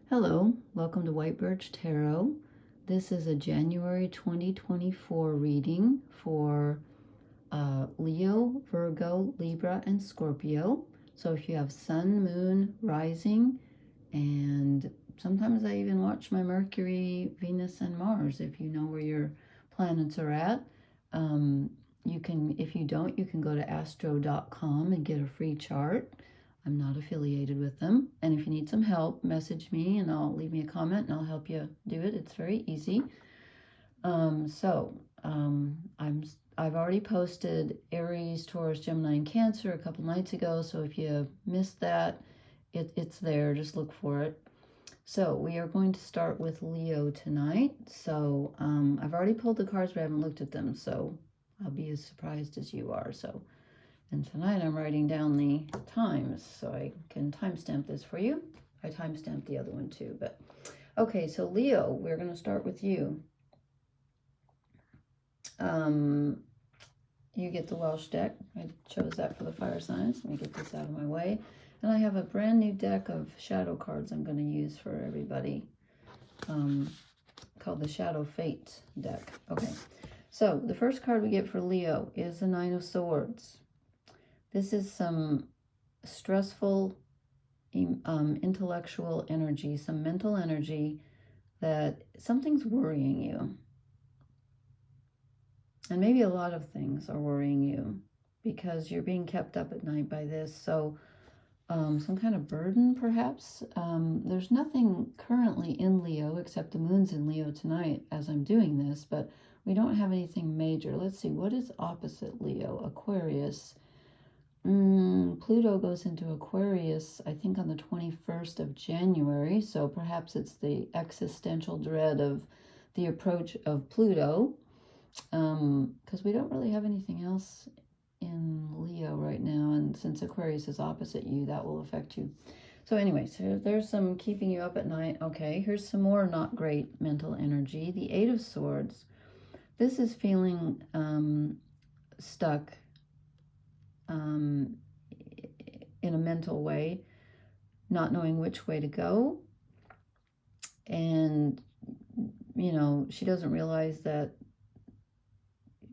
Hello, welcome to White Birch Tarot. This is a January 2024 reading for Leo, Virgo, Libra, and Scorpio. So if you have Sun, Moon, Rising, and sometimes I even watch my Mercury, Venus, and Mars if you know where your planets are at. You can, if you don't, you can go to astro.com and get a free chart. I'm not affiliated with them. And if you need some help, message me and I'll leave me a comment and I'll help you do it. It's very easy. I've already posted Aries, Taurus, Gemini, and Cancer a couple nights ago. So if you missed that, it's there. Just look for it. So we are going to start with Leo tonight. So I've already pulled the cards, but I haven't looked at them. So I'll be as surprised as you are. And tonight I'm writing down the times so I can timestamp this for you. I timestamped the other one too, but okay, so Leo, we're going to start with you. You get the Welsh deck. I chose that for the fire signs. Let me get this out of my way. And I have a brand new deck of shadow cards I'm going to use for everybody, called the Shadow Fate deck. Okay, so the first card we get for Leo is the Nine of Swords. This is some stressful intellectual energy, some mental energy that something's worrying you. And maybe a lot of things are worrying you because you're being kept up at night by this. So some kind of burden, perhaps. There's nothing currently in Leo except the moon's in Leo tonight as I'm doing this, but we don't have anything major. Let's see, what is opposite Leo? Aquarius. Pluto goes into Aquarius, I think, on the 21st of January. So perhaps it's the existential dread of the approach of Pluto. Because we don't really have anything else in Leo right now. And since Aquarius is opposite you, that will affect you. So anyway, so there's some keeping you up at night. Okay, here's some more not great mental energy. The Eight of Swords. This is feeling stuck in a mental way, not knowing which way to go. And, you know, she doesn't realize that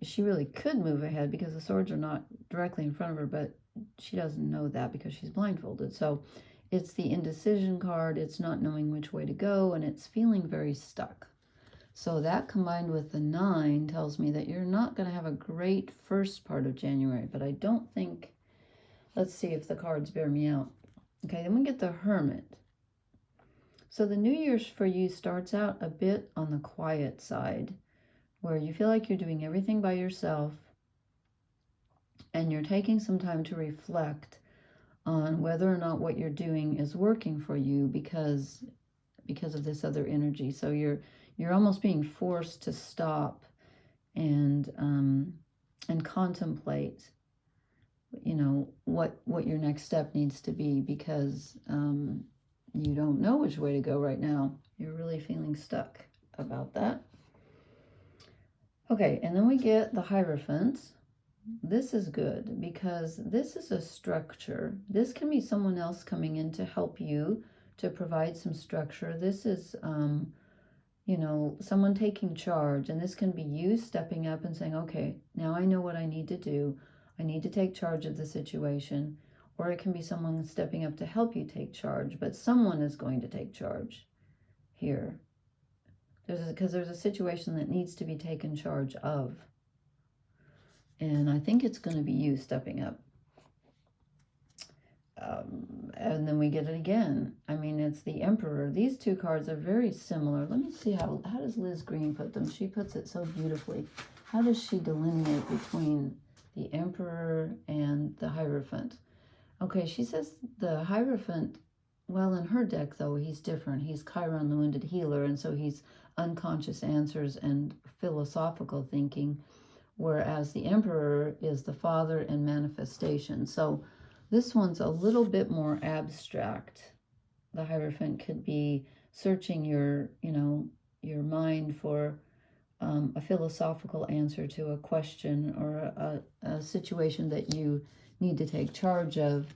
she really could move ahead because the swords are not directly in front of her, but she doesn't know that because she's blindfolded. So it's the indecision card. It's not knowing which way to go, and it's feeling very stuck. So that combined with the 9 tells me that you're not going to have a great first part of January, but I don't think, let's see if the cards bear me out. Okay, then we get the Hermit. So the New Year's for you starts out a bit on the quiet side, where you feel like you're doing everything by yourself, and you're taking some time to reflect on whether or not what you're doing is working for you because of this other energy. So you're almost being forced to stop and contemplate, you know, what your next step needs to be, because you don't know which way to go right now. You're really feeling stuck about that. Okay, and then we get the Hierophant. This is good because this is a structure. This can be someone else coming in to help you to provide some structure. This is you know, someone taking charge, and this can be you stepping up and saying, okay, now I know what I need to do. I need to take charge of the situation. Or it can be someone stepping up to help you take charge, but someone is going to take charge here. Because there's a situation that needs to be taken charge of. And I think it's going to be you stepping up. And then we get it again. I mean, it's the Emperor. These two cards are very similar. Let me see how does Liz Green put them? She puts it so beautifully. How does she delineate between the Emperor and the Hierophant? Okay, she says the Hierophant, well, in her deck, though, he's different. He's Chiron, the Wounded Healer, and so he's unconscious answers and philosophical thinking, whereas the Emperor is the Father and manifestation. So this one's a little bit more abstract. The Hierophant could be searching your mind for a philosophical answer to a question or a situation that you need to take charge of.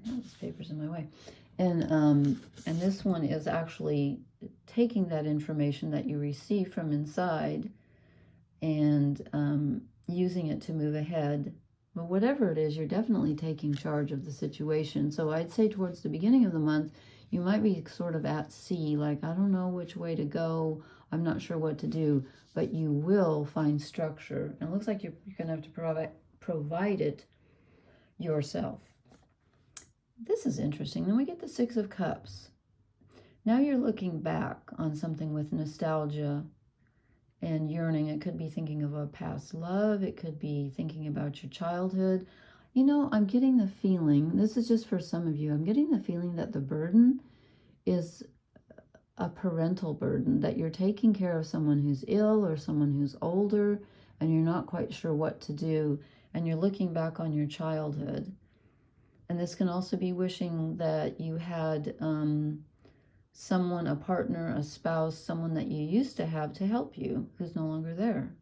This paper's in my way. And this one is actually taking that information that you receive from inside and using it to move ahead. But whatever it is, you're definitely taking charge of the situation. So I'd say towards the beginning of the month, you might be sort of at sea, like, I don't know which way to go. I'm not sure what to do, but you will find structure. And it looks like you're going to have to provide it yourself. This is interesting. Then we get the Six of Cups. Now you're looking back on something with nostalgia and yearning. It could be thinking of a past love. It could be thinking about your childhood. You know, I'm getting the feeling, this is just for some of you, I'm getting the feeling that the burden is a parental burden, that you're taking care of someone who's ill or someone who's older and you're not quite sure what to do, and you're looking back on your childhood. And this can also be wishing that you had someone, a partner, a spouse, someone that you used to have to help you who's no longer there.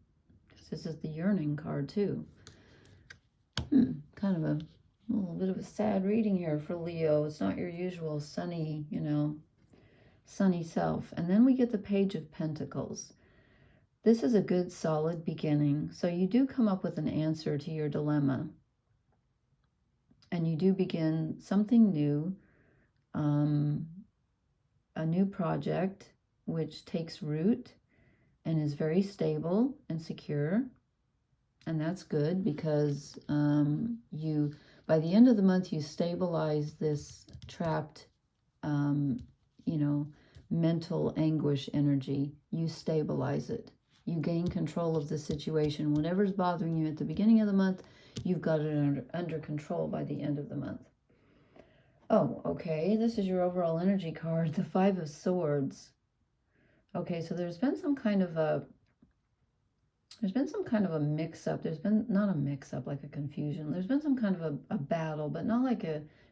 Because this is the yearning card too. Kind of a little bit of a sad reading here for Leo. It's not your usual sunny, you know, sunny self. And then we get the Page of Pentacles. This is a good, solid beginning. So you do come up with an answer to your dilemma. And you do begin something new, a new project, which takes root and is very stable and secure. And that's good because by the end of the month, you stabilize this trapped, you know, mental anguish energy. You stabilize it. You gain control of the situation. Whatever's bothering you at the beginning of the month, you've got it under control by the end of the month. Oh, okay. This is your overall energy card, the Five of Swords. Okay, so there's been some kind of a mix-up. There's been not a mix-up, like a confusion. There's been some kind of a battle, but not like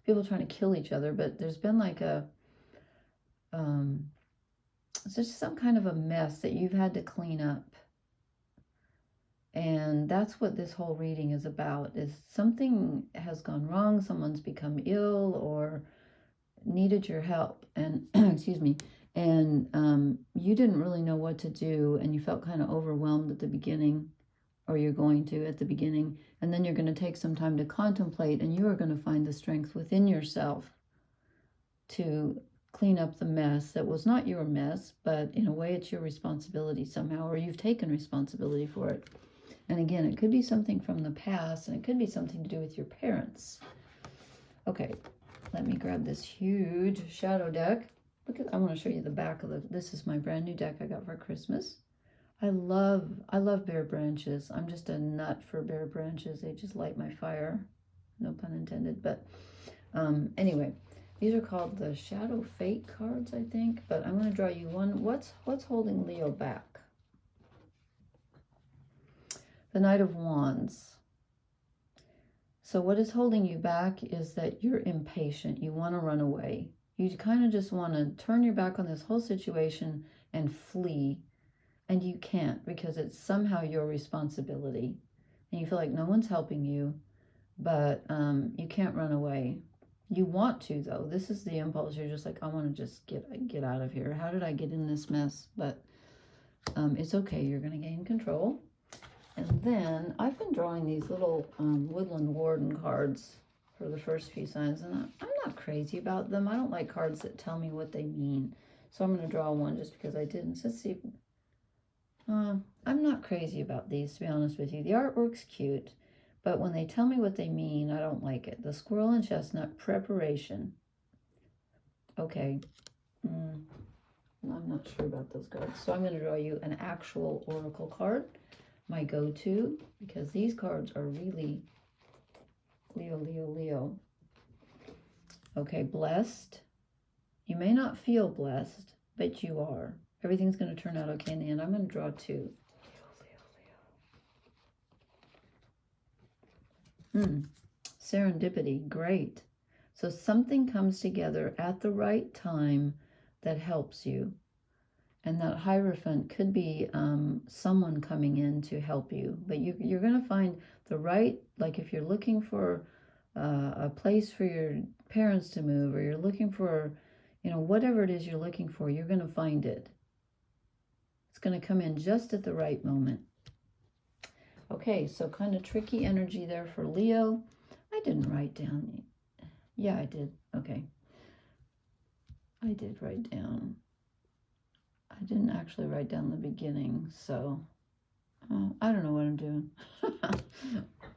people trying to kill each other, but there's been like it's just some kind of a mess that you've had to clean up. And that's what this whole reading is about, is something has gone wrong, someone's become ill or needed your help, and excuse me, and you didn't really know what to do, and you felt kind of overwhelmed at the beginning, or you're going to at the beginning, and then you're going to take some time to contemplate, and you are going to find the strength within yourself to clean up the mess that was not your mess, but in a way it's your responsibility somehow, or you've taken responsibility for it. And again, it could be something from the past, and it could be something to do with your parents. Okay, let me grab this huge shadow deck. Look at, I want to show you the back of this is my brand new deck I got for Christmas. I love bare branches. I'm just a nut for bare branches. They just light my fire. No pun intended. But anyway, these are called the Shadow Fate cards, I think. But I'm going to draw you one. What's holding Leo back? The Knight of Wands. So what is holding you back is that you're impatient. You want to run away. You kind of just want to turn your back on this whole situation and flee. And you can't, because it's somehow your responsibility. And you feel like no one's helping you, but you can't run away. You want to, though. This is the impulse. You're just like, I want to just get out of here. How did I get in this mess? But it's okay. You're going to gain control. And then I've been drawing these little Woodland Warden cards for the first few signs, and I'm not crazy about them. I don't like cards that tell me what they mean. So I'm going to draw one just because I didn't. So let's see. I'm not crazy about these, to be honest with you. The artwork's cute, but when they tell me what they mean, I don't like it. The Squirrel and Chestnut, preparation. Okay. I'm not sure about those cards. So I'm going to draw you an actual oracle card. My go-to, because these cards are really Leo, Leo, Leo. Okay, blessed. You may not feel blessed, but you are. Everything's going to turn out okay in the end. I'm going to draw two. Leo, Leo, Leo. Serendipity, great. So something comes together at the right time that helps you. And that Hierophant could be someone coming in to help you. But you're going to find the right, like if you're looking for a place for your parents to move, or you're looking for, you know, whatever it is you're looking for, you're going to find it. It's going to come in just at the right moment. Okay, so kind of tricky energy there for Leo. I didn't write down. Yeah, I did. Okay. I did write down. I didn't actually write down the beginning, so I don't know what I'm doing.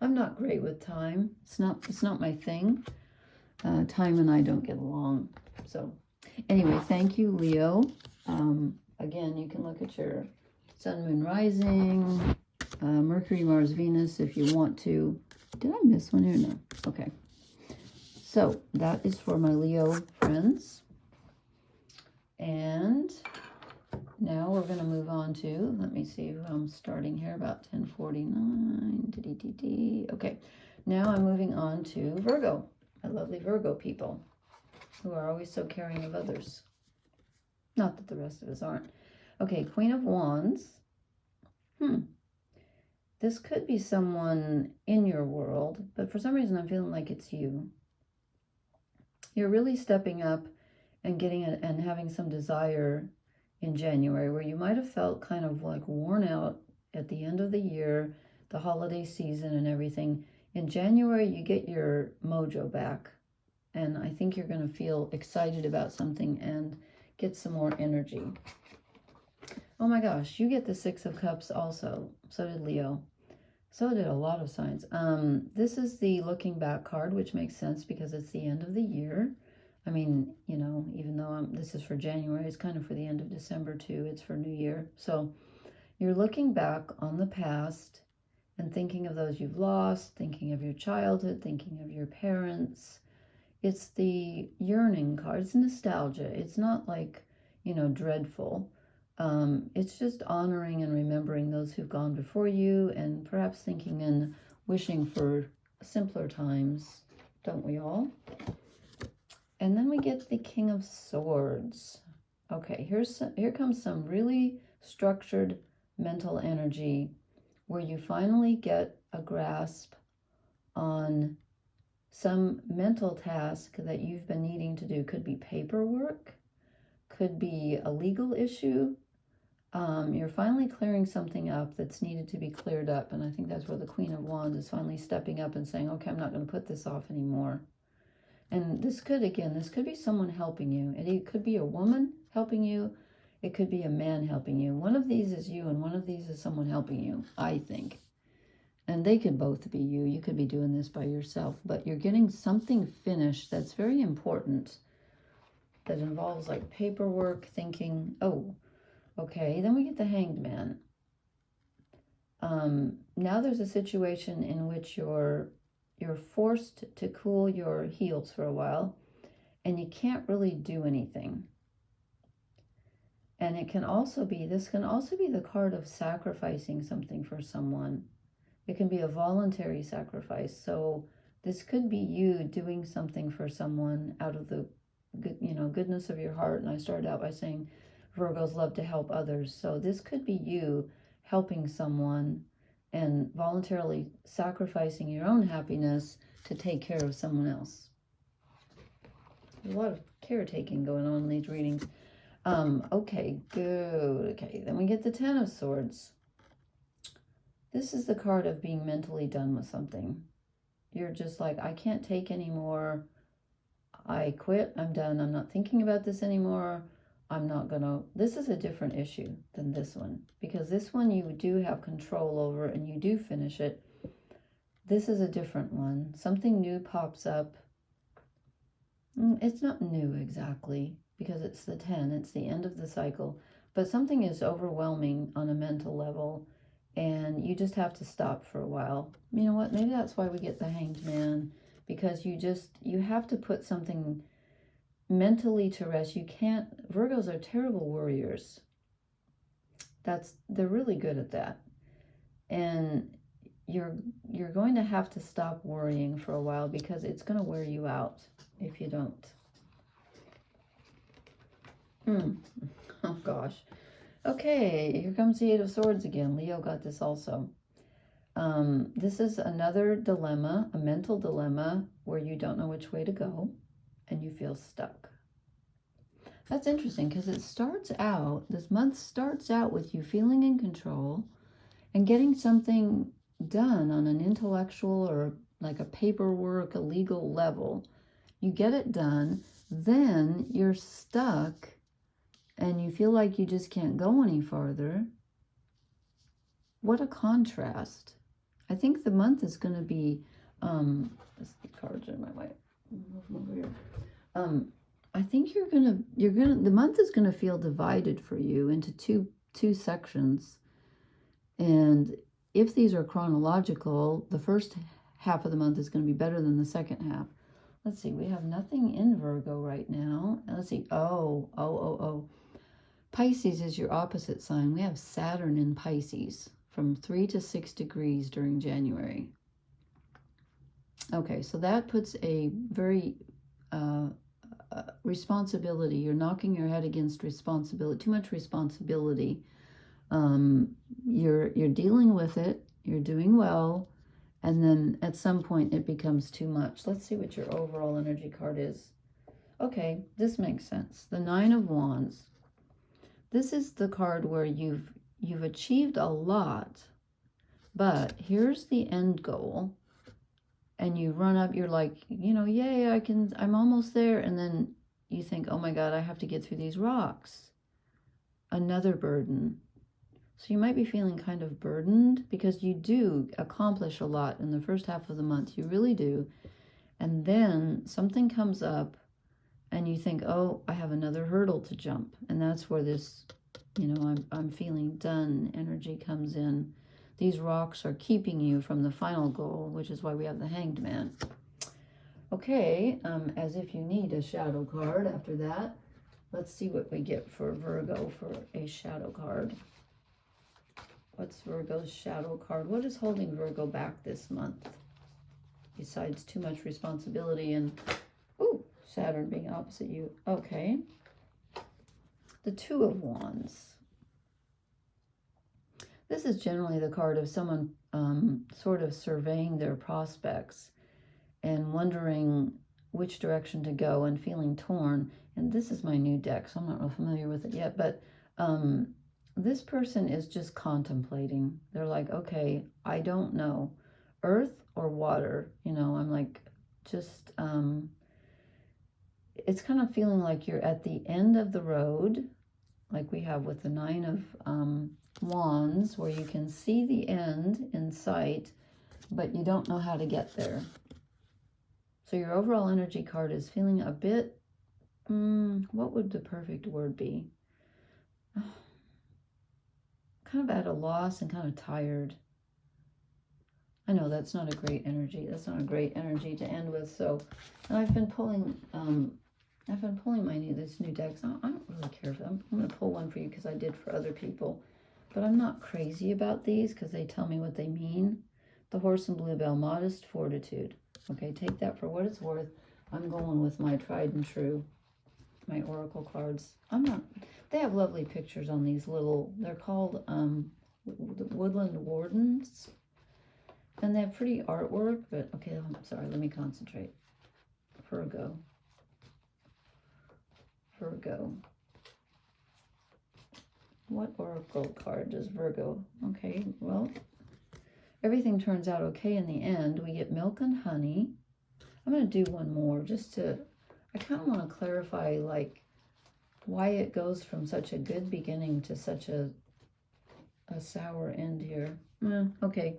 I'm not great with time. It's not my thing. Time and I don't get along. So anyway, thank you, Leo. Again, you can look at your sun, moon, rising, Mercury, Mars, Venus if you want to. Did I miss one here? No. Okay. So that is for my Leo friends. And now we're going to move on to, let me see who I'm starting here, about 10:49. Okay, now I'm moving on to Virgo, my lovely Virgo people who are always so caring of others. Not that the rest of us aren't. Okay, Queen of Wands. This could be someone in your world, but for some reason I'm feeling like it's you. You're really stepping up and getting it and having some desire in January, where you might have felt kind of like worn out at the end of the year, the holiday season and everything. In January, you get your mojo back, and I think you're going to feel excited about something and get some more energy. Oh my gosh, you get the Six of Cups also. So did Leo. So did a lot of signs. This is the looking back card, which makes sense because it's the end of the year. I mean, you know, even though this is for January, it's kind of for the end of December too. It's for New Year. So you're looking back on the past and thinking of those you've lost, thinking of your childhood, thinking of your parents. It's the yearning card. It's nostalgia. It's not like, you know, dreadful. It's just honoring and remembering those who've gone before you, and perhaps thinking and wishing for simpler times. Don't we all? And then we get the King of Swords. Okay, here comes some really structured mental energy where you finally get a grasp on some mental task that you've been needing to do. Could be paperwork, could be a legal issue. You're finally clearing something up that's needed to be cleared up. And I think that's where the Queen of Wands is finally stepping up and saying, okay, I'm not going to put this off anymore. And this could be someone helping you. It could be a woman helping you. It could be a man helping you. One of these is you, and one of these is someone helping you, I think. And they could both be you. You could be doing this by yourself. But you're getting something finished that's very important, that involves like paperwork, thinking, oh, okay. Then we get the Hanged Man. Now there's a situation in which you're forced to cool your heels for a while, and you can't really do anything. And this can also be the card of sacrificing something for someone. It can be a voluntary sacrifice. So this could be you doing something for someone out of the goodness of your heart. And I started out by saying Virgos love to help others. So this could be you helping someone and voluntarily sacrificing your own happiness to take care of someone else. There's a lot of caretaking going on in these readings. Okay, good. Okay, then we get the Ten of Swords. This is the card of being mentally done with something. You're just like, I can't take anymore. I quit. I'm done. I'm not thinking about this anymore. This is a different issue than this one, because this one you do have control over and you do finish it. This is a different one. Something new pops up. It's not new exactly, because it's the 10. It's the end of the cycle. But something is overwhelming on a mental level, and you just have to stop for a while. You know what? Maybe that's why we get the Hanged Man, because you have to put something mentally to rest. You can't. Virgos are terrible worriers. They're really good at that. And you're going to have to stop worrying for a while, because it's going to wear you out if you don't. Oh gosh. Okay, here comes the Eight of Swords again. Leo got this also. This is another dilemma, a mental dilemma, where you don't know which way to go. and you feel stuck. That's interesting because it starts out, this month starts out with you feeling in control and getting something done on an intellectual or like a paperwork, a legal level. You get it done, then you're stuck and you feel like you just can't go any farther. What a contrast. I think the month is going to be, this card's in my way. Move them over here. I think the month is going to feel divided for you into two sections. And if these are chronological, the first half of the month is going to be better than the second half. Let's see, we have nothing in Virgo right now. Let's see, oh. Pisces is your opposite sign. We have Saturn in Pisces from 3 to 6 degrees during January. Okay, so that puts a very responsibility. You're knocking your head against responsibility, too much responsibility. You're dealing with it, you're doing well, and then at some point it becomes too much. Let's see what your overall energy card is. Okay, this makes sense. The Nine of Wands. This is the card where you've achieved a lot, but here's the end goal. And you run up, you're like, yay, I'm almost there. And then you think, oh my God, I have to get through these rocks. Another burden. So you might be feeling kind of burdened because you do accomplish a lot in the first half of the month. You really do. And then something comes up and you think, oh, I have another hurdle to jump. And that's where this, I'm feeling done energy comes in. These rocks are keeping you from the final goal, which is why we have the Hanged Man. Okay, as if you need a shadow card after that. Let's see what we get for Virgo for a shadow card. What's Virgo's shadow card? What is holding Virgo back this month? Besides too much responsibility and, Saturn being opposite you. Okay. The Two of Wands. This is generally the card of someone sort of surveying their prospects and wondering which direction to go and feeling torn. And this is my new deck, so I'm not real familiar with it yet. But this person is just contemplating. They're like, okay, I don't know. Earth or water? I'm like, just, it's kind of feeling like you're at the end of the road, like we have with the Nine of Wands, where you can see the end in sight, but you don't know how to get there. So your overall energy card is feeling a bit, what would the perfect word be? Kind of at a loss and kind of tired. I know that's not a great energy. That's not a great energy to end with. So, and I've been pulling this new decks. I don't really care for them. I'm going to pull one for you because I did for other people. But I'm not crazy about these because they tell me what they mean. The Horse and Bluebell, Modest Fortitude. Okay, take that for what it's worth. I'm going with my tried and true, my oracle cards. They have lovely pictures on these little, they're called Woodland Wardens. And they have pretty artwork, but okay, I'm sorry, let me concentrate. Virgo. What oracle card does Virgo? Okay, well, everything turns out okay in the end. We get Milk and Honey. I'm going to do one more just to, I kind of want to clarify, like, why it goes from such a good beginning to such a sour end here. Okay.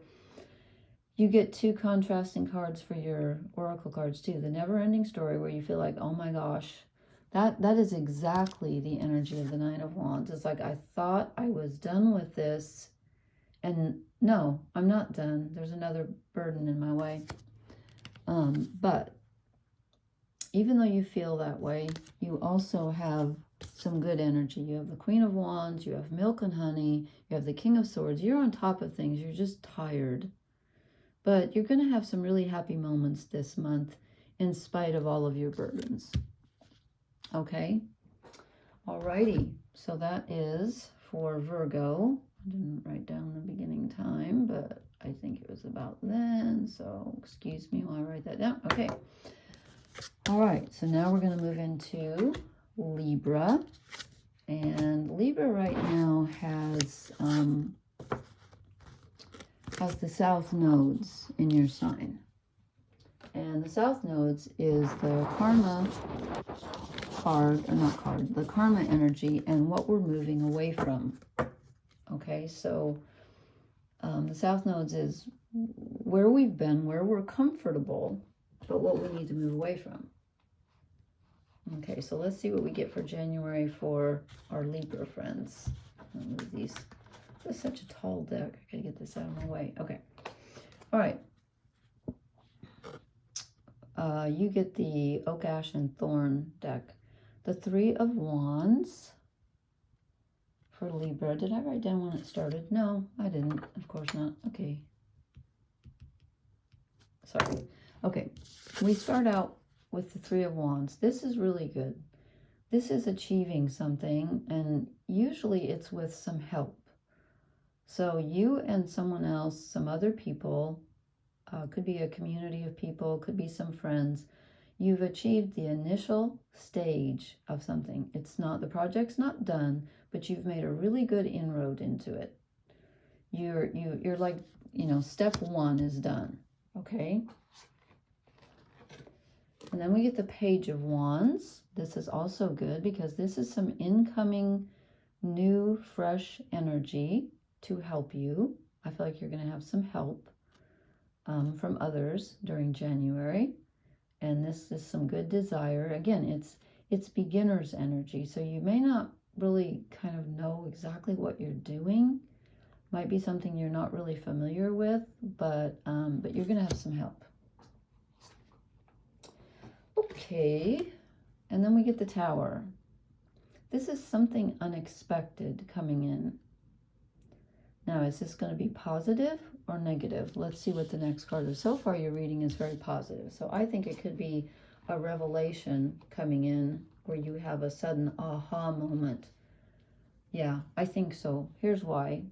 You get two contrasting cards for your oracle cards too. The never-ending story, where you feel like, oh my gosh, that is exactly the energy of the Nine of Wands. It's like, I thought I was done with this, and no, I'm not done. There's another burden in my way. But even though you feel that way, you also have some good energy. You have the Queen of Wands, you have Milk and Honey, you have the King of Swords. You're on top of things. You're just tired. But you're going to have some really happy moments this month in spite of all of your burdens. Okay? Alrighty. So that is for Virgo. I didn't write down the beginning time, but I think it was about then. So excuse me while I write that down. Okay. All right, so now we're going to move into Libra. And Libra right now has the south nodes in your sign. And the south nodes is the karma card, or not card, the karma energy and what we're moving away from. Okay, so the south nodes is where we've been, where we're comfortable, but what we need to move away from. Okay, so let's see what we get for January for our Libra friends. I'll move these. This is such a tall deck. I gotta get this out of my way. Okay. All right. You get the Oak, Ash, and Thorn deck. The Three of Wands for Libra. Did I write down when it started? No, I didn't. Of course not. Okay. Sorry. Okay. We start out with the Three of Wands. This is really good. This is achieving something, and usually it's with some help. So you and someone else, some other people, could be a community of people, could be some friends. You've achieved the initial stage of something. It's not, the project's not done, but you've made a really good inroad into it. You're like, you know, step one is done. Okay. And then we get the Page of Wands. This is also good because this is some incoming new, fresh energy to help you. I feel like you're going to have some help from others during January. And this is some good desire. Again, it's beginner's energy. So you may not really kind of know exactly what you're doing. Might be something you're not really familiar with, but you're going to have some help. Okay, and then we get the Tower. This is something unexpected coming in. Now, is this going to be positive or negative? Let's see what the next card is. So far, your reading is very positive. So I think it could be a revelation coming in where you have a sudden aha moment. Yeah, I think so. Here's why.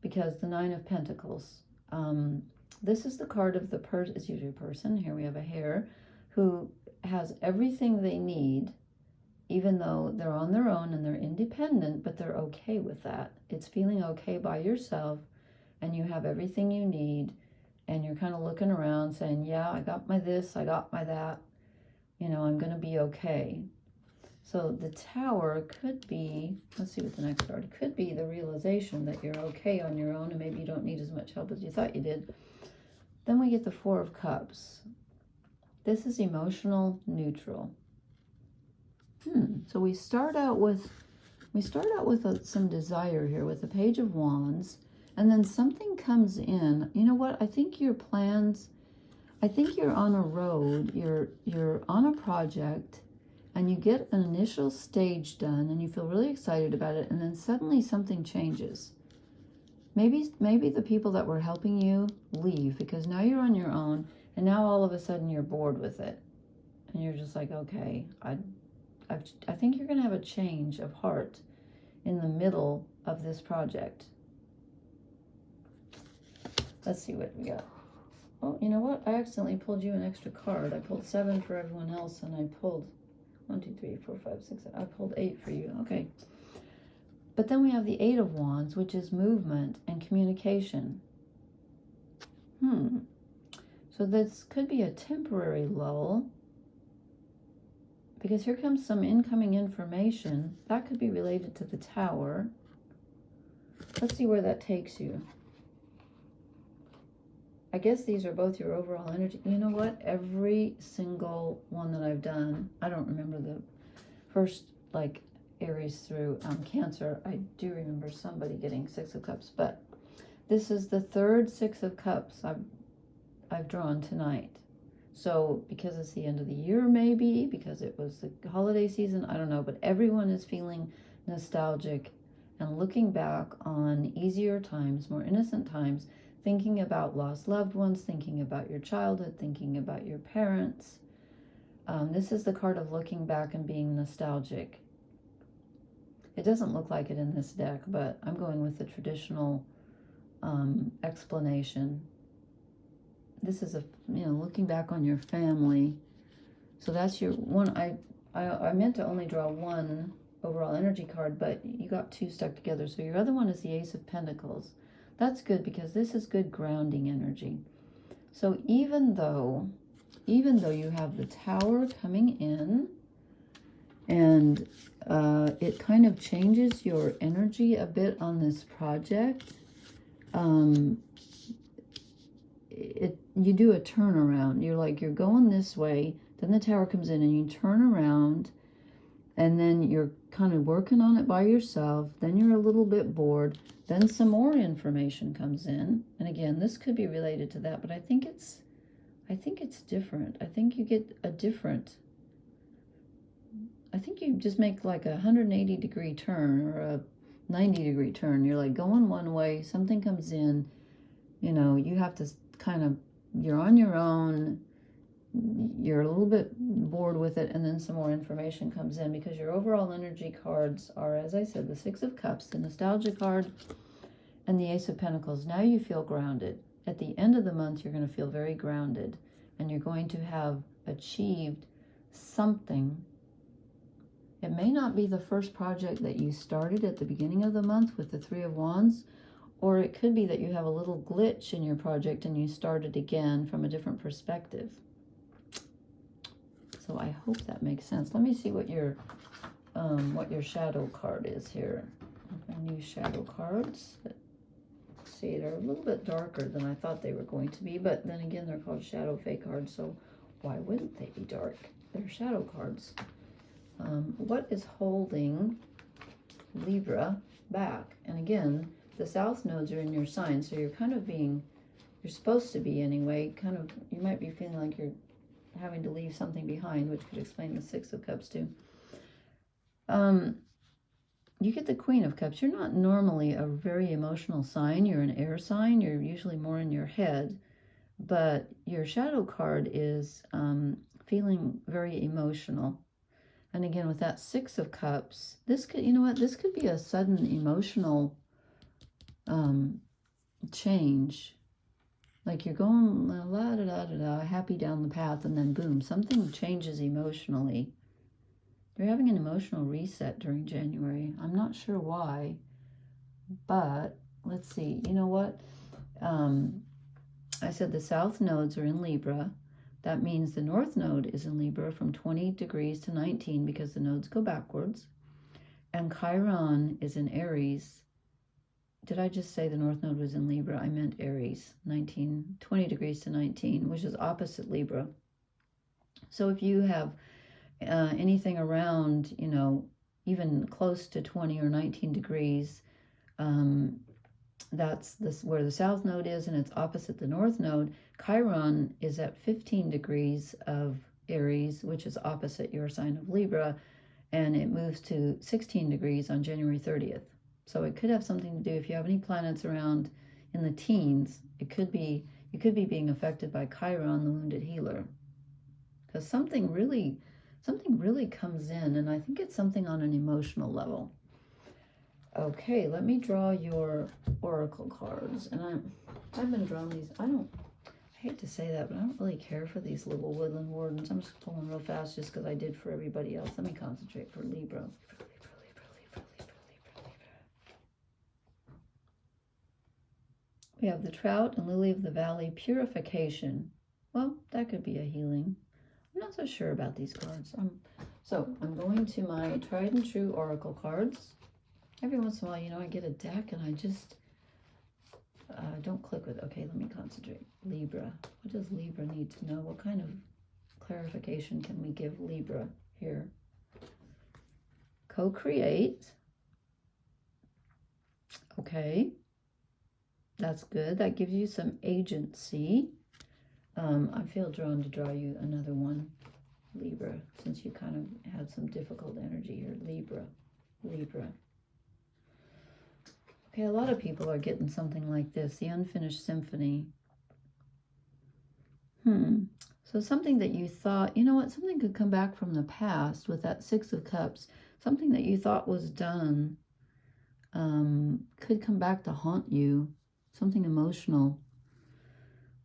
Because the Nine of Pentacles. This is the card of the person. It's usually a person. Here we have a hare who has everything they need, even though they're on their own and they're independent, but they're okay with that. It's feeling okay by yourself, and you have everything you need, and you're kind of looking around saying, yeah, I got my this, I got my that, you know, I'm going to be okay. So the Tower could be, let's see what the next card could be, the realization that you're okay on your own, and maybe you don't need as much help as you thought you did. Then we get the Four of Cups. This is emotional neutral. So we start out with some desire here with the Page of Wands, and then something comes in. You know what? I think your plans. I think you're on a road. You're on a project, and you get an initial stage done, and you feel really excited about it, and then suddenly something changes. Maybe the people that were helping you leave because now you're on your own. And now all of a sudden you're bored with it. And you're just like, okay, I think you're going to have a change of heart in the middle of this project. Let's see what we got. Oh, you know what? I accidentally pulled you an extra card. I pulled 7 for everyone else, and I pulled 1, 2, 3, 4, 5, 6. I pulled 8 for you. Okay. But then we have the Eight of Wands, which is movement and communication. So this could be a temporary lull, because here comes some incoming information. That could be related to the Tower. Let's see where that takes you. I guess these are both your overall energy. You know what? Every single one that I've done, I don't remember the first, like, Aries through Cancer. I do remember somebody getting 6 of Cups, but this is the third 6 of Cups I've drawn tonight. So because it's the end of the year, maybe because it was the holiday season, I don't know, but everyone is feeling nostalgic and looking back on easier times, more innocent times, thinking about lost loved ones, thinking about your childhood, thinking about your parents. This is the card of looking back and being nostalgic. It doesn't look like it in this deck, but I'm going with the traditional explanation. This is looking back on your family, So that's your one. I meant to only draw one overall energy card, but you got two stuck together. So your other one is the Ace of Pentacles. That's good because this is good grounding energy. So even though you have the Tower coming in, and it kind of changes your energy a bit on this project, you do a turnaround. You're going this way, then the Tower comes in and you turn around, and then you're kind of working on it by yourself, then you're a little bit bored, then some more information comes in, and again, this could be related to that, but I think it's different. I think you get a different, I think you just make like a 180-degree turn or a 90-degree turn. You're like going one way, something comes in, you know, you have to kind of, you're on your own, you're a little bit bored with it, and then some more information comes in, because your overall energy cards are, as I said, the Six of Cups, the Nostalgia card, and the Ace of Pentacles. Now you feel grounded. At the end of the month, you're going to feel very grounded, and you're going to have achieved something. It may not be the first project that you started at the beginning of the month with the Three of Wands, or it could be that you have a little glitch in your project and you start it again from a different perspective. So I hope that makes sense. Let me see what your shadow card is here. New shadow cards. See, they're a little bit darker than I thought they were going to be, but then again, they're called shadow fake cards, so why wouldn't they be dark? They're shadow cards. What is holding Libra back? And again, the South nodes are in your sign, so you're kind of being, you're supposed to be anyway, kind of, you might be feeling like you're having to leave something behind, which could explain the Six of Cups too. You get the Queen of Cups. You're not normally a very emotional sign. You're an air sign. You're usually more in your head, but your shadow card is feeling very emotional. And again, with that Six of Cups, this could, you know what, this could be a sudden emotional change. Like you're going la da da da da, happy down the path, and then boom, something changes emotionally. You're having an emotional reset during January. I'm not sure why, but let's see. You know what? I said the South nodes are in Libra. That means the North node is in Libra from 20 degrees to 19 because the nodes go backwards. And Chiron is in Aries. Did I just say the North node was in Libra? I meant Aries, 20 degrees to 19, which is opposite Libra. So if you have anything around, you know, even close to 20 or 19 degrees, that's where the South node is, and it's opposite the North node. Chiron is at 15 degrees of Aries, which is opposite your sign of Libra, and it moves to 16 degrees on January 30th. So it could have something to do, if you have any planets around in the teens, you could be being affected by Chiron, the wounded healer, because something really comes in, and I think it's something on an emotional level. Okay, let me draw your oracle cards. And I've been drawing these. I hate to say that, but I don't really care for these little woodland wardens. I'm just pulling real fast just because I did for everybody else. Let me concentrate for Libra. We have the Trout and Lily of the Valley, Purification. Well, that could be a healing. I'm not so sure about these cards. So I'm going to my tried and true oracle cards. Every once in a while, you know, I get a deck and I just don't click with. Okay, let me concentrate. Libra. What does Libra need to know? What kind of clarification can we give Libra here? Co-create. Okay. That's good. That gives you some agency. I feel drawn to draw you another one, Libra, since you kind of had some difficult energy here. Libra. Okay, a lot of people are getting something like this, the Unfinished Symphony. So something that you thought, you know what, something could come back from the past with that Six of Cups. Something that you thought was done could come back to haunt you. Something emotional.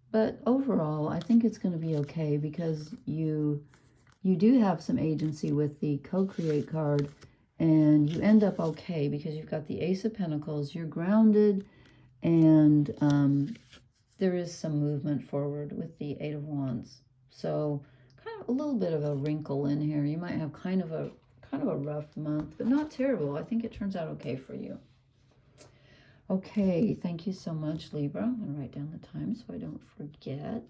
But overall, I think it's going to be okay, because you you do have some agency with the co-create card, and you end up okay because you've got the Ace of Pentacles, you're grounded, and there is some movement forward with the Eight of Wands. So kind of a little bit of a wrinkle in here. You might have kind of a rough month, but not terrible. I think it turns out okay for you. Okay, thank you so much, Libra. I'm going to write down the time so I don't forget.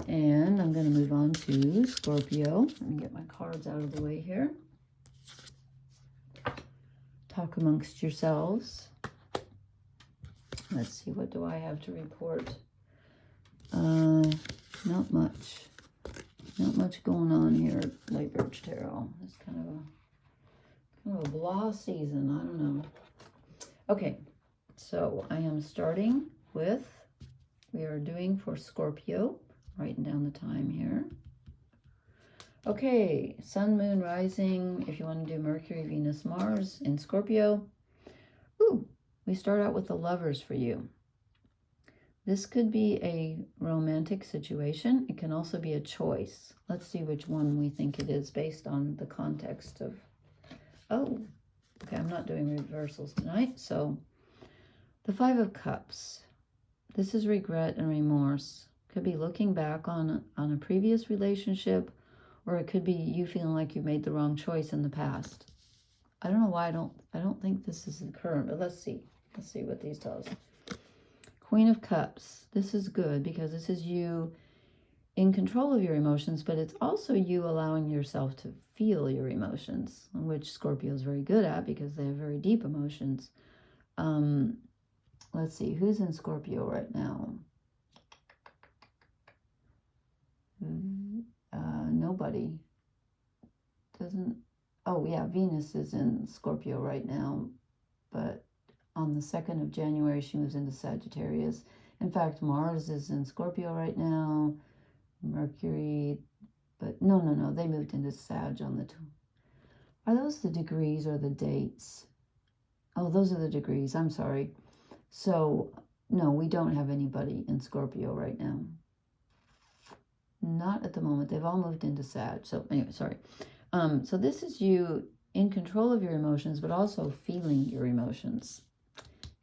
And I'm going to move on to Scorpio. Let me get my cards out of the way here. Talk amongst yourselves. Let's see, what do I have to report? Not much. Not much going on here at White Birch Tarot. It's kind of a blah season. I don't know. Okay, so I am starting with, we are doing for Scorpio, writing down the time here. Okay, Sun, Moon, Rising, if you want to do Mercury, Venus, Mars in Scorpio. Ooh, we start out with the Lovers for you. This could be a romantic situation. It can also be a choice. Let's see which one we think it is based on the context of... Oh, okay, I'm not doing reversals tonight. So the Five of Cups. This is regret and remorse. Could be looking back on a previous relationship, or it could be you feeling like you made the wrong choice in the past. I don't know why I don't think this is the current, but let's see. Let's see what these tell us. Queen of Cups. This is good because this is you in control of your emotions, but it's also you allowing yourself to feel your emotions, which Scorpio is very good at because they have very deep emotions. Let's see, who's in Scorpio right now? Nobody. Doesn't... Oh, yeah, Venus is in Scorpio right now, but on the 2nd of January, she moves into Sagittarius. In fact, Mars is in Scorpio right now. Mercury, but no, they moved into Sag on the... Are those the degrees or the dates? Oh, those are the degrees. I'm sorry. So, no, we don't have anybody in Scorpio right now. Not at the moment. They've all moved into Sag. So, anyway, sorry. So this is you in control of your emotions, but also feeling your emotions.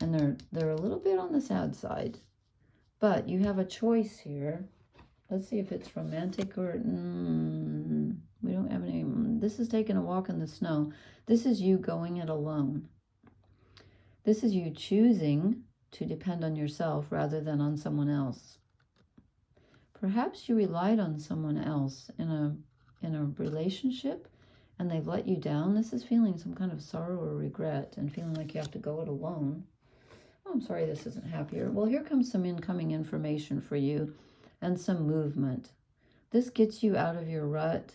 And they're a little bit on the sad side. But you have a choice here. Let's see if it's romantic or... we don't have any... This is taking a walk in the snow. This is you going it alone. This is you choosing to depend on yourself rather than on someone else. Perhaps you relied on someone else in a relationship and they've let you down. This is feeling some kind of sorrow or regret and feeling like you have to go it alone. Oh, I'm sorry this isn't happier. Well, here comes some incoming information for you and some movement. This gets you out of your rut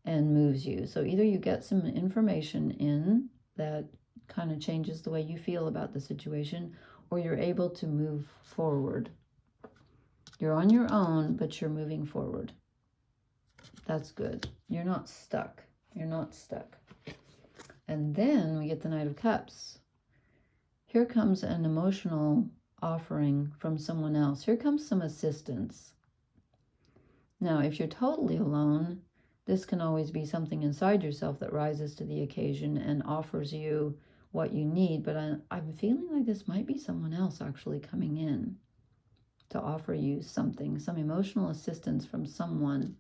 and moves you. So either you get some information in that kind of changes the way you feel about the situation, or you're able to move forward. You're on your own, but you're moving forward. That's good. You're not stuck. You're not stuck. And then we get the Knight of Cups. Here comes an emotional offering from someone else. Here comes some assistance. Now, if you're totally alone, this can always be something inside yourself that rises to the occasion and offers you what you need. But I'm feeling like this might be someone else actually coming in to offer you something, some emotional assistance from someone.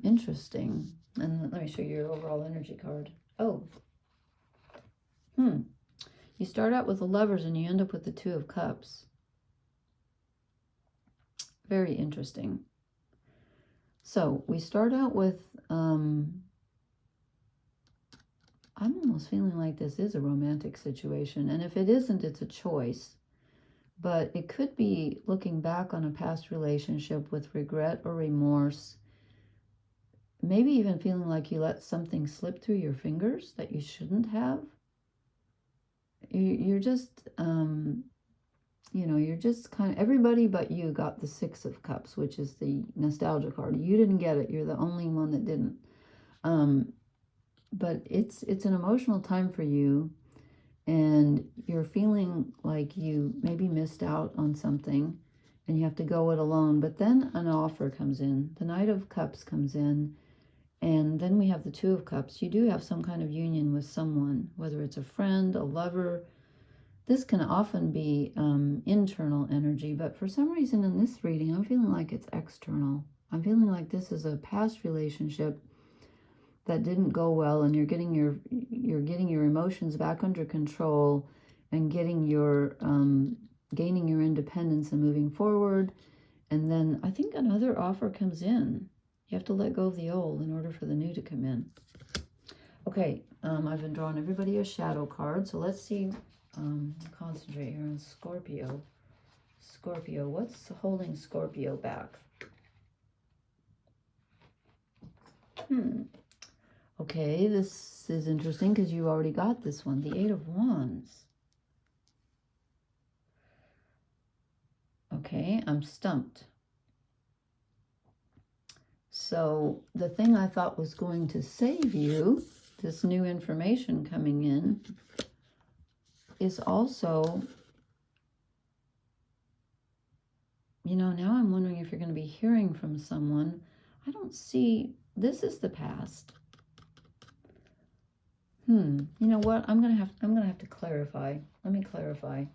Interesting. And let me show you your overall energy card. Oh. You start out with the Lovers and you end up with the Two of Cups. Very interesting. So we start out with, I'm almost feeling like this is a romantic situation. And if it isn't, it's a choice. But it could be looking back on a past relationship with regret or remorse. Maybe even feeling like you let something slip through your fingers that you shouldn't have. You're just, you're just kind of, everybody but you got the Six of Cups, which is the nostalgia card. You didn't get it. You're the only one that didn't. But it's an emotional time for you, and you're feeling like you maybe missed out on something, and you have to go it alone. But then an offer comes in. The Knight of Cups comes in, and then we have the Two of Cups. You do have some kind of union with someone, whether it's a friend, a lover. This can often be internal energy, but for some reason in this reading, I'm feeling like it's external. I'm feeling like this is a past relationship that didn't go well, and you're getting your emotions back under control and getting your gaining your independence and moving forward. And then I think another offer comes in. You have to let go of the old in order for the new to come in. Okay, I've been drawing everybody a shadow card, so let's see. Concentrate here on Scorpio. Scorpio, what's holding Scorpio back? Okay, this is interesting because you already got this one, the Eight of Wands. Okay, I'm stumped. So the thing I thought was going to save you, this new information coming in, is also, you know, now I'm wondering if you're going to be hearing from someone. I don't see, this is the past. You know what? I'm gonna have to clarify. Let me clarify.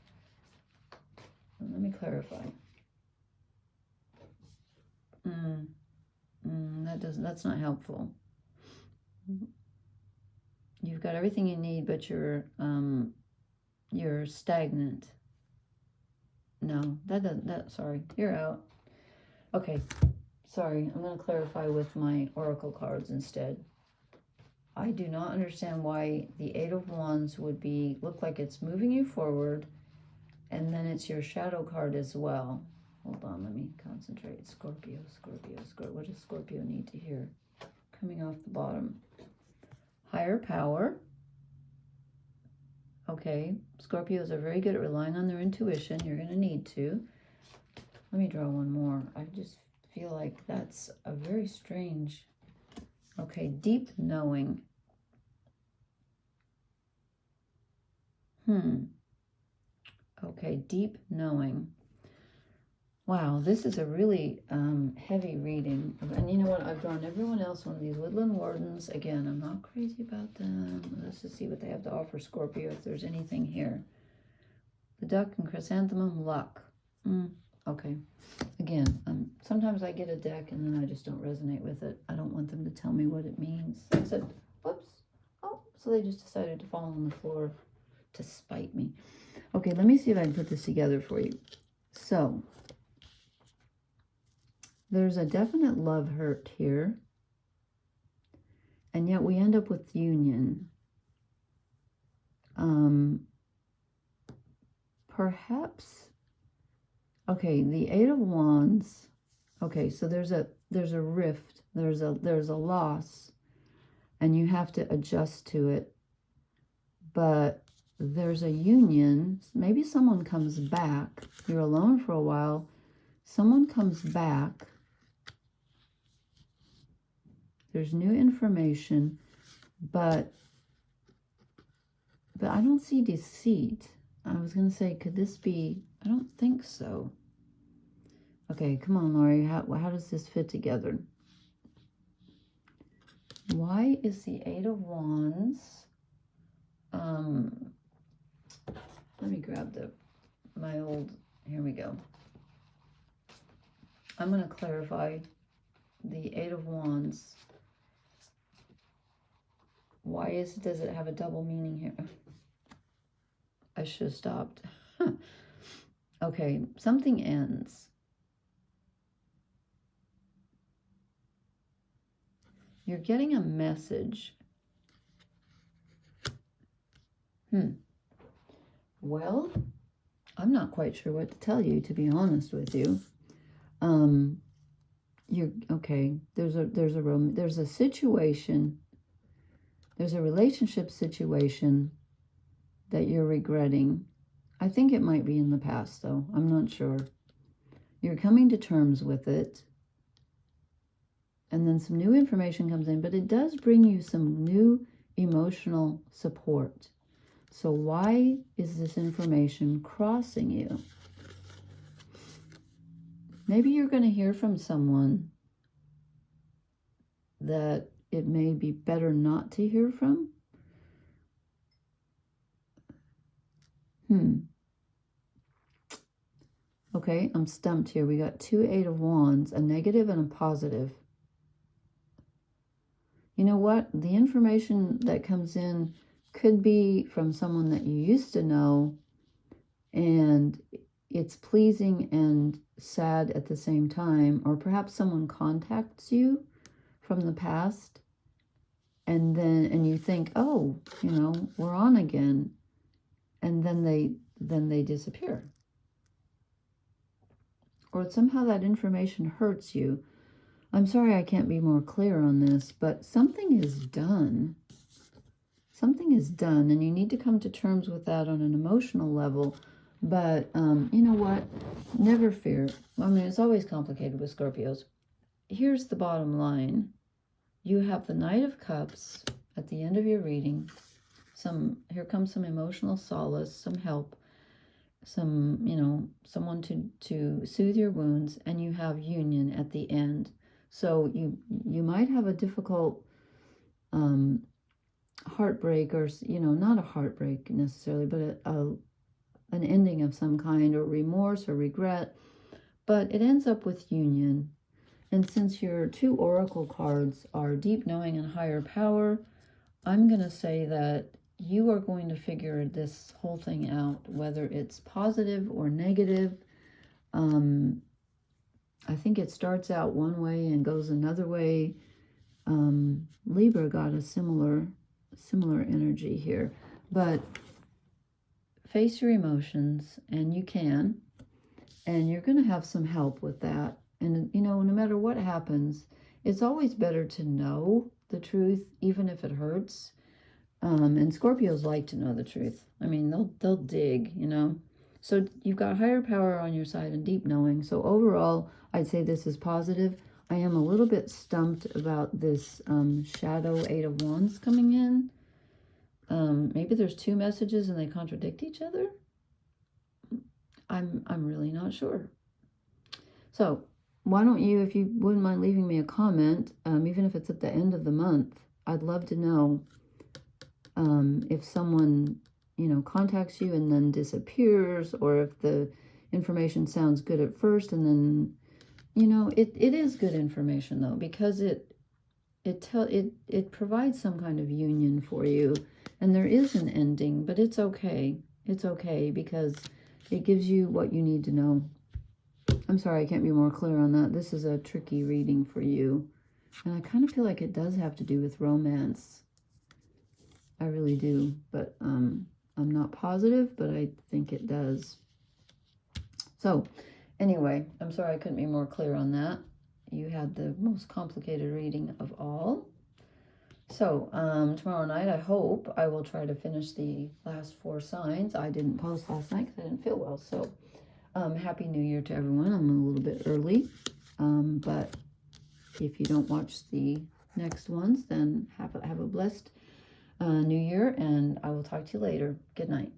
That's not helpful. You've got everything you need, but you're stagnant. No, sorry, you're out. Okay, sorry, I'm going to clarify with my oracle cards instead. I do not understand why the Eight of Wands would look like it's moving you forward, and then it's your shadow card as well. Hold on, let me concentrate. Scorpio. What does Scorpio need to hear? Coming off the bottom. Higher power. Okay, Scorpios are very good at relying on their intuition. You're going to need to. Let me draw one more. I just feel like that's a very strange... Okay, deep knowing. Okay, deep knowing. Wow, this is a really heavy reading. And you know what? I've drawn everyone else one of these Woodland Wardens. Again, I'm not crazy about them. Let's just see what they have to offer Scorpio, if there's anything here. The Duck and Chrysanthemum, luck. Okay. Again, sometimes I get a deck and then I just don't resonate with it. I don't want them to tell me what it means. Except, whoops. Oh, so they just decided to fall on the floor to spite me. Okay, let me see if I can put this together for you. So, there's a definite love hurt here. And yet we end up with union. Perhaps... Okay, the Eight of Wands. Okay, so there's a rift, there's a loss, and you have to adjust to it. But there's a union. Maybe someone comes back. You're alone for a while. Someone comes back. There's new information, but I don't see deceit. I was going to say, could this be... I don't think so. Okay, come on, Lori. How does this fit together? Why is the Eight of Wands? Let me grab my old... Here we go. I'm going to clarify the Eight of Wands. Why does it have a double meaning here? I should have stopped. Okay, something ends. You're getting a message. Well, I'm not quite sure what to tell you, to be honest with you. You're okay. There's a situation. There's a relationship situation that you're regretting. I think it might be in the past, though. I'm not sure. You're coming to terms with it. And then some new information comes in, but it does bring you some new emotional support. So why is this information crossing you? Maybe you're going to hear from someone that it may be better not to hear from. Okay, I'm stumped here. We got 2 8 of Wands, a negative and a positive. You know what? The information that comes in could be from someone that you used to know, and it's pleasing and sad at the same time. Or perhaps someone contacts you from the past, and you think, oh, you know, we're on again, and then they disappear. Or somehow that information hurts you. I'm sorry I can't be more clear on this, but something is done. Something is done, and you need to come to terms with that on an emotional level. But you know what? Never fear. I mean, it's always complicated with Scorpios. Here's the bottom line. You have the Knight of Cups at the end of your reading. Here comes some emotional solace, some help, some, you know, someone to soothe your wounds, and you have union at the end. So you might have a difficult heartbreak, or, you know, not a heartbreak necessarily, but an ending of some kind, or remorse or regret, but it ends up with union. And since your 2 oracle cards are deep knowing and higher power, I'm going to say that you are going to figure this whole thing out, whether it's positive or negative. I think it starts out one way and goes another way. Libra got a similar energy here, but face your emotions, and you can, and you're going to have some help with that. And, you know, no matter what happens, it's always better to know the truth, even if it hurts. And Scorpios like to know the truth. I mean, they'll dig, you know. So you've got higher power on your side and deep knowing. So overall, I'd say this is positive. I am a little bit stumped about this shadow 8 of Wands coming in. Maybe there's 2 messages and they contradict each other. I'm really not sure. So why don't you, if you wouldn't mind leaving me a comment, even if it's at the end of the month, I'd love to know if someone, you know, contacts you and then disappears, or if the information sounds good at first and then, you know, it is good information though, because it provides some kind of union for you, and there is an ending, but it's okay. It's okay, because it gives you what you need to know. I'm sorry I can't be more clear on that. This is a tricky reading for you, and I kind of feel like it does have to do with romance. I really do, but I'm not positive, but I think it does. So anyway, I'm sorry I couldn't be more clear on that. You had the most complicated reading of all. So tomorrow night, I hope I will try to finish the last 4 signs. I didn't post last night because I didn't feel well. So Happy New Year to everyone. I'm a little bit early, but if you don't watch the next ones, then have a blessed New Year, and I will talk to you later. Good night.